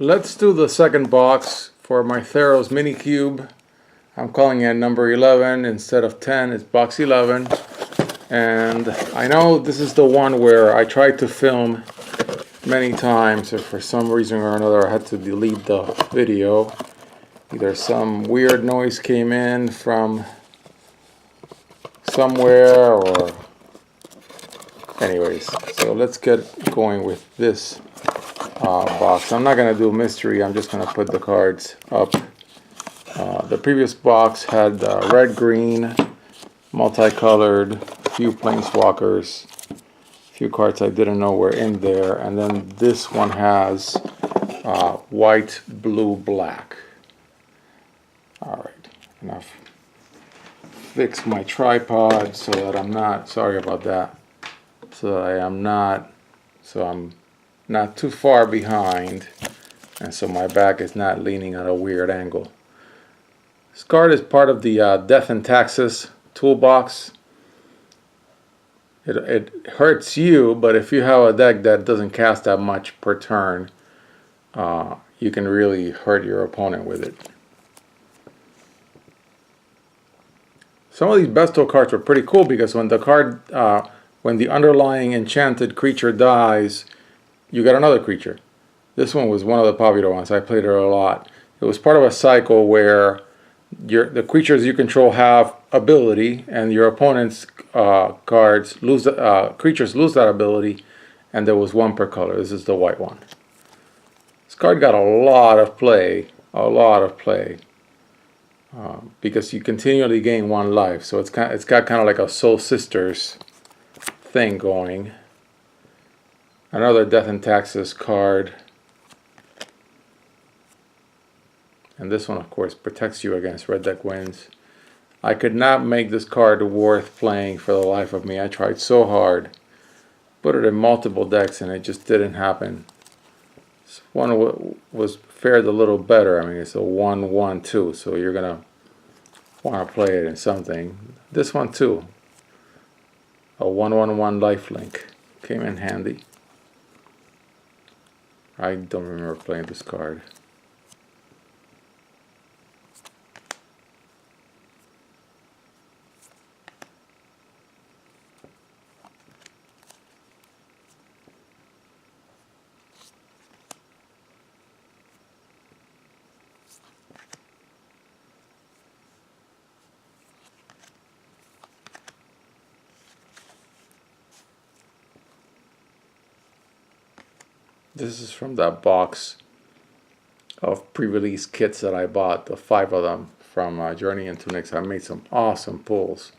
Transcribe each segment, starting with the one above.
let's do the second box for my Theros mini cube. I'm calling it number 11 instead of 10. It's box 11. And I know this is the one where I tried to film many times, and for some reason or another I had to delete the video. Either some weird noise came in from somewhere, or anyways. So let's get going with this box. I'm not going to do mystery, I'm just going to put the cards up. The previous box had red, green, multicolored, a few planeswalkers, a few cards I didn't know were in there, and then this one has white, blue, black. Alright, enough. Fix my tripod so that I'm not, sorry about that, so that I'm not too far behind, and so my back is not leaning at a weird angle. This card is part of the Death and Taxes toolbox. It hurts you, but if you have a deck that doesn't cast that much per turn, you can really hurt your opponent with it. Some of these Besto cards were pretty cool because when the underlying enchanted creature dies, you get another creature. This one was one of the popular ones. I played it a lot. It was part of a cycle where the creatures you control have ability, and your opponent's creatures lose that ability, and there was one per color. This is the white one. This card got a lot of play, because you continually gain one life. So it's got kind of like a Soul Sisters thing going. Another Death and Taxes card. And this one, of course, protects you against red deck wins. I could not make this card worth playing for the life of me. I tried so hard. Put it in multiple decks and it just didn't happen. This one was fared a little better. I mean, it's a 1/1/2, so you're going to want to play it in something. This one too. A 1/1/1 lifelink. Came in handy. I don't remember playing this card. This is from that box of pre-release kits that I bought, the 5 of them from Journey into Nyx. I made some awesome pulls.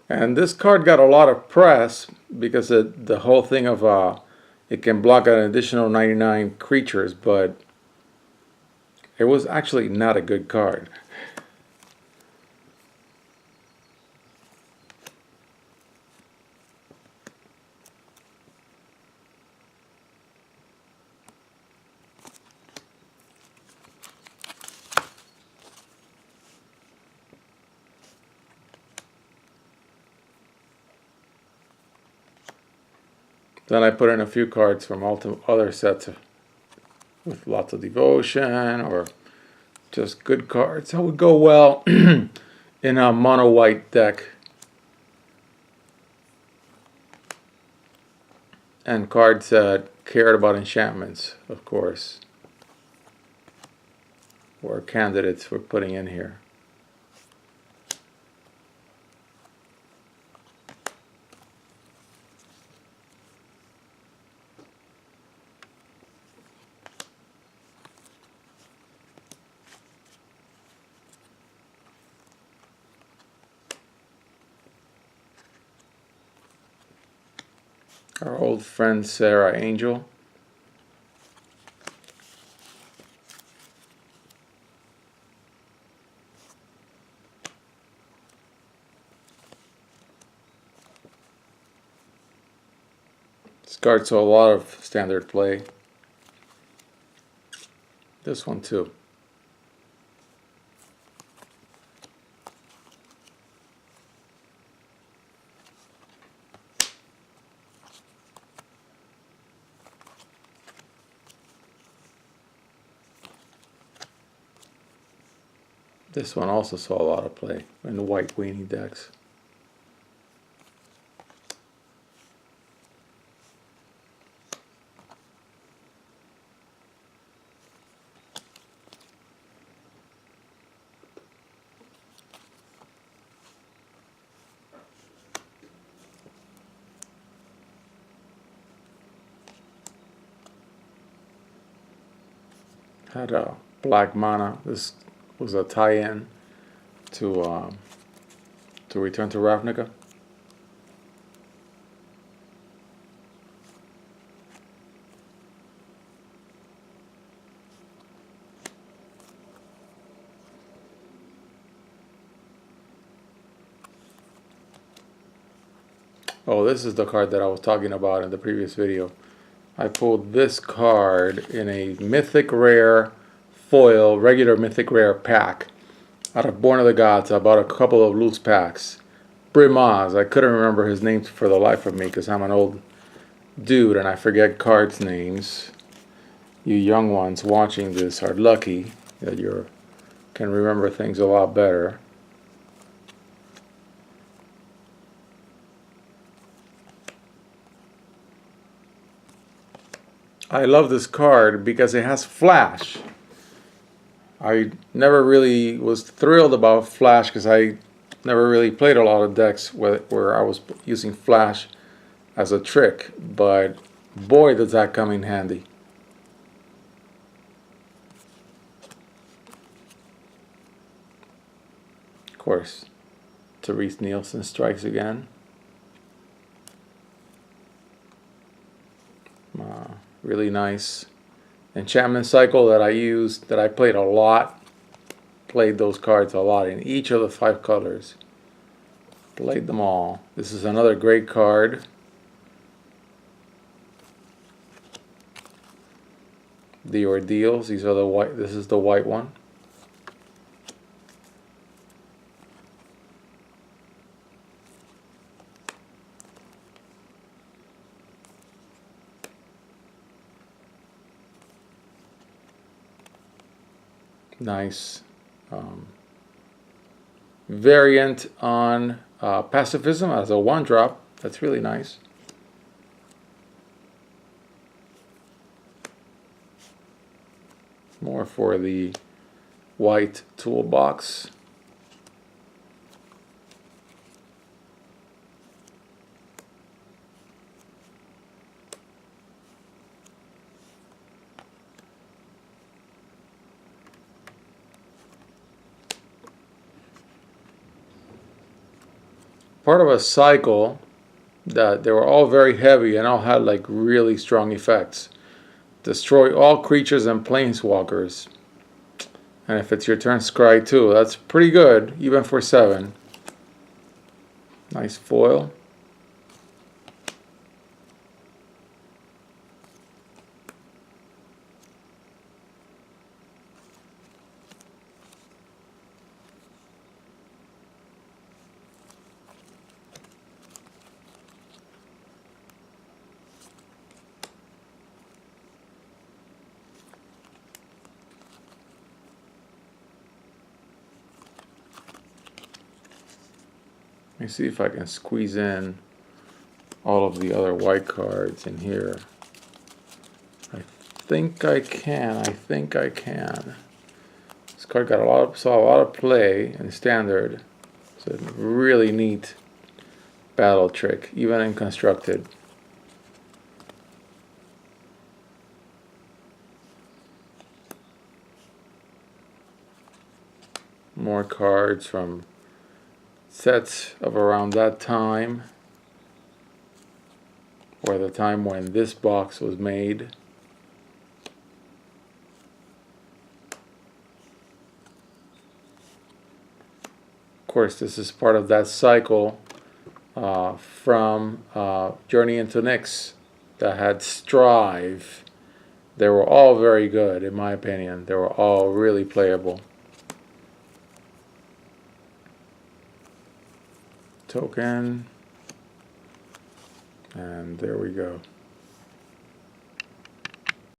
And this card got a lot of press because the whole thing of it can block an additional 99 creatures, but it was actually not a good card. Then I put in a few cards from other sets with lots of devotion or just good cards that would go well in a mono white deck. And cards that cared about enchantments, of course, were candidates for putting in here. Our old friend Sarah Angel. This card saw a lot of standard play. This one too. This one also saw a lot of play in the white weenie decks. Had a black mana. This was a tie-in to Return to Ravnica. Oh, this is the card that I was talking about in the previous video. I pulled this card in a mythic rare foil, regular mythic rare pack out of Born of the Gods. I bought a couple of loose packs. Brimaz, I couldn't remember his name for the life of me because I'm an old dude and I forget cards' names. You young ones watching this are lucky that you can remember things a lot better. I love this card because it has flash. I never really was thrilled about flash because I never really played a lot of decks where I was using flash as a trick, but boy does that come in handy. Of course, Therese Nielsen strikes again. Really nice enchantment cycle that I used, that I played a lot. Played those cards a lot in each of the 5 colors. Played them all. This is another great card. The Ordeals. These are the white. This is the white one. Nice variant on pacifism as a 1-drop. That's really nice. More for the white toolbox. Part of a cycle that they were all very heavy and all had like really strong effects. Destroy all creatures and planeswalkers. And if it's your turn, scry 2. That's pretty good, even for 7. Nice foil. Let me see if I can squeeze in all of the other white cards in here. I think I can. This card saw a lot of play in Standard. It's a really neat battle trick, even in Constructed. More cards from sets of around that time, or the time when this box was made. Of course, this is part of that cycle from Journey into Nyx that had Strive. They were all very good, in my opinion. They were all really playable. Token, and there we go.